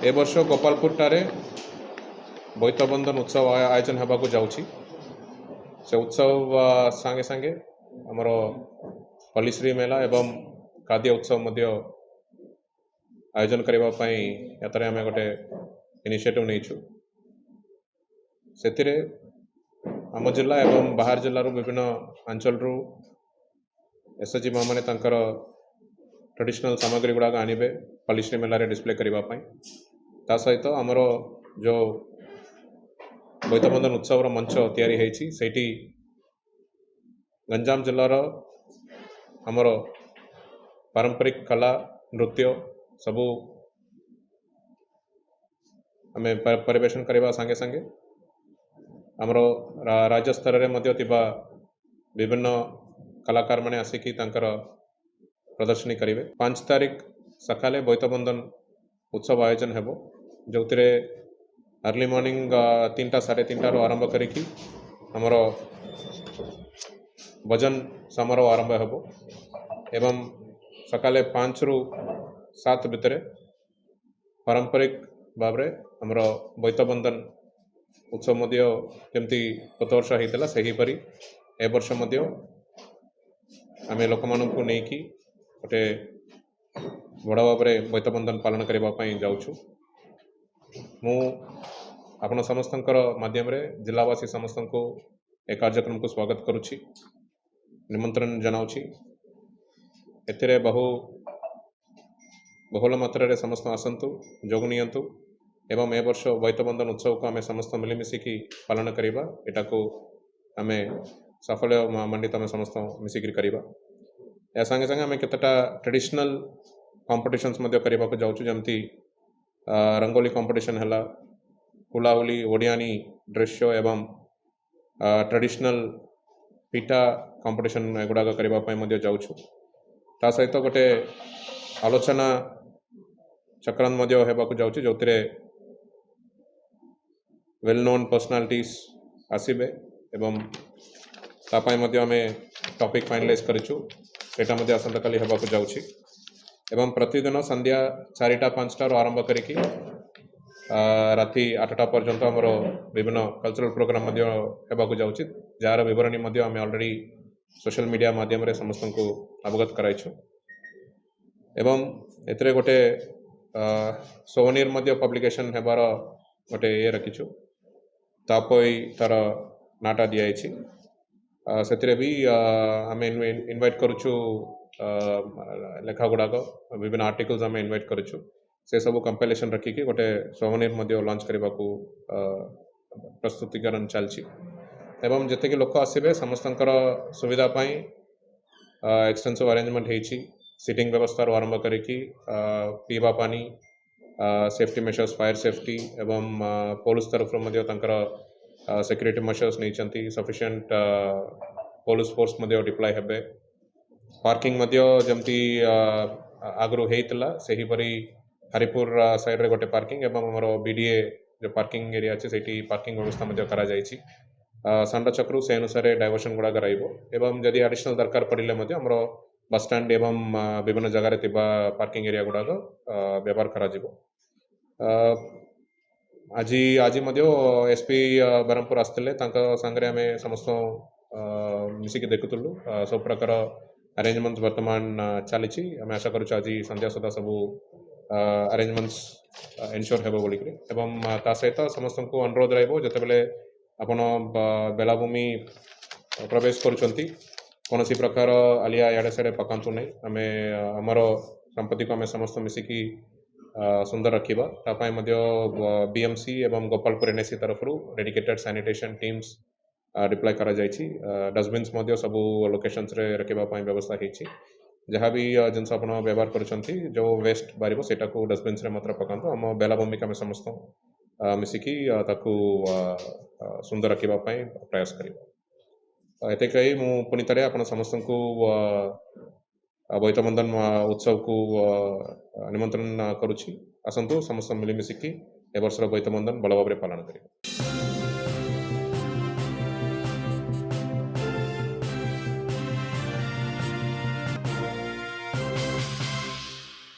ए वर्ष गोपालपुर टारे बोईतबंधन उत्सव आयोजन होगा जाऊँगी से उत्सव सांगे सांगे आमर पल्लीश्री मेला एवं खाद्य उत्सव मध्य आयोजन करने यात्रा आम गोटे इनिशिएटिव नहीं से आम जिला एवं बाहर जिलूर विभिन्न अंचल एसएचजी माँ मैंने ट्रेडिशनल सामग्री गुड़ाक आनबे पल्लीश्री मेल डिस्प्ले करने ता सहित आमर जो बोईतबंधन उत्सव मंच या गंजाम जिलार आमर पारंपरिक कला नृत्य सबू आम परिवेशन करने सांगे सांगे आमर राज्य स्तर में विभिन्न कलाकार मैंने आसिकी प्रदर्शनी करेंगे 5 तारीख सकाले बोईतबंधन उत्सव आयोजन हेबो जो अर्ली मॉर्निंग 3टा 3:30 आरंभ करिकी हमर भजन समारोह आरंभ हेबो एवं सकाले 5 रु 7 भितर पारंपरिक भाव में हमर बोईतबंधन उत्सव मध्य जमती गत वर्ष होता से हीपरी ए वर्ष मध्य आम लोक मानू नहीं कि गोटे बड़ भाव में बोईतबंधन पालन करने जाऊँ मु आपण समस्त माध्यम जिलावासी समस्त को एक कार्यक्रम को स्वागत करुच्ची निमंत्रण जनाऊँगी एथिरे बहुल मात्रा समस्त आसतु जोग नियंतु एवं ए वर्ष बोईतबंधन उत्सव को आम समस्त मिलमिशिकी पालन करवा एटा को आम साफल्य मंडित आम समस्त मिसिक करवा या संगे संगे आम केतटा ट्रेडिशनल कॉम्पिटिशन्स करने को जाऊँ जमती रंगोली कंपटीशन है हुलाहुली ओडियानी ड्रेस शो एवं ट्रेडिशनल पीठा कंपटीशन एगुड़ाक करने जाऊँ ता सहित गोटे आलोचना चक्रांत होगा जाऊँ जो वेल नोन पर्सनालिटीज आसबे एवं तापाई आम टॉपिक फाइनलाइज करूँ सेटा आसंता काली होगा जाऊँ एवं प्रतिदिन संध्या 4टा 5टा आरंभ करिकी राति 8टा पर्यंत आमर विभिन्न कल्चरल प्रोग्राम होगा जाऊँ जार विवरणी आम ऑलरेडी सोशल मीडिया माध्यम रे समस्त को अवगत कराइछु एवं एतरे गोटे सोवनिर पब्लिकेशन हेबार गोटे ये रखीछु तापई तार नाटा दिखाई से भी आम इनवाइट करुछु लेखा गुड़ाक विभिन्न आर्टिकल्स आम इनवाइट करुछु से सब कंपाइलेशन रखिकी गोटे सोवनिर लॉन्च करने को प्रस्तुतिकरण चलछि एवं जते लोक आसबे समस्त सुविधापी एक्सटेंसिव अरेंजमेंट होती सीटिंग व्यवस्था आरंभ करिकी पीवा पानी सेफ्टी मेजर्स फायर सेफ्टी एवं पुलिस तरफ सिक्योरिटी मेजर्स नहीं सफिशिएंट पुलिस फोर्स डिप्लॉय हेबे पार्किंग जमती आगु होता से हीपरी हरिपुर साइड रे गोटे पार्किंग एवं आमर बीडीए जो पार्किंग एरिया अच्छे से पार्किंग व्यवस्था करा जायछि सांडा चक्रू से अनुसार डाइवर्सन गुड़ाक एवं जदि एडिशनल दरकार पड़े आमर बस स्टैंड एवं विभिन्न जगार पार्किंग एरिया गुड़ाक व्यवहार करा आज एसपी बरहमपुर आसते सांगे आम समस्त मिसिक देखुलु सब प्रकार अरेंजमेंट्स वर्तमान चली आम आशा करुँ आज संध्या सुधा सबू अरेंजमेंट्स एनश्योर हेबो बोलिक एवं ता सहित समस्त को अनुरोध रहिबो जतेबेले आपण बेलाभूमि प्रवेश करुचंती कौन सी प्रकार आलिया याडे साडे पकांतु नहीं आम आमर संपत्ति को आम समस्त मिसिकी सुंदर रखा तापाई बीएमसी एवं गोपालपुर एनएससी तरफ डेडिकेटेड सैनिटेशन टीम्स डिप्लॉय करा जायछि डस्टबिन्स सबू लोकेशंस रे रखिबा व्यवस्था होती जहाँ भी जिनस आप व्यवहार करुँच जो वेस्ट बाहर से डस्टबिन्स मात्र पकातु आम बेलाभूमि आम समस्त मिसिकी ताकू सुंदर रखा प्रयास करवा एत कही मु पुनि थे आप समस्त को बोईतबंधन उत्सव को निमंत्रण करुच्ची आसतु समस्त मिलमिशिकी ए वर्षर बोईतबंधन बड़ भाव में पालन करें।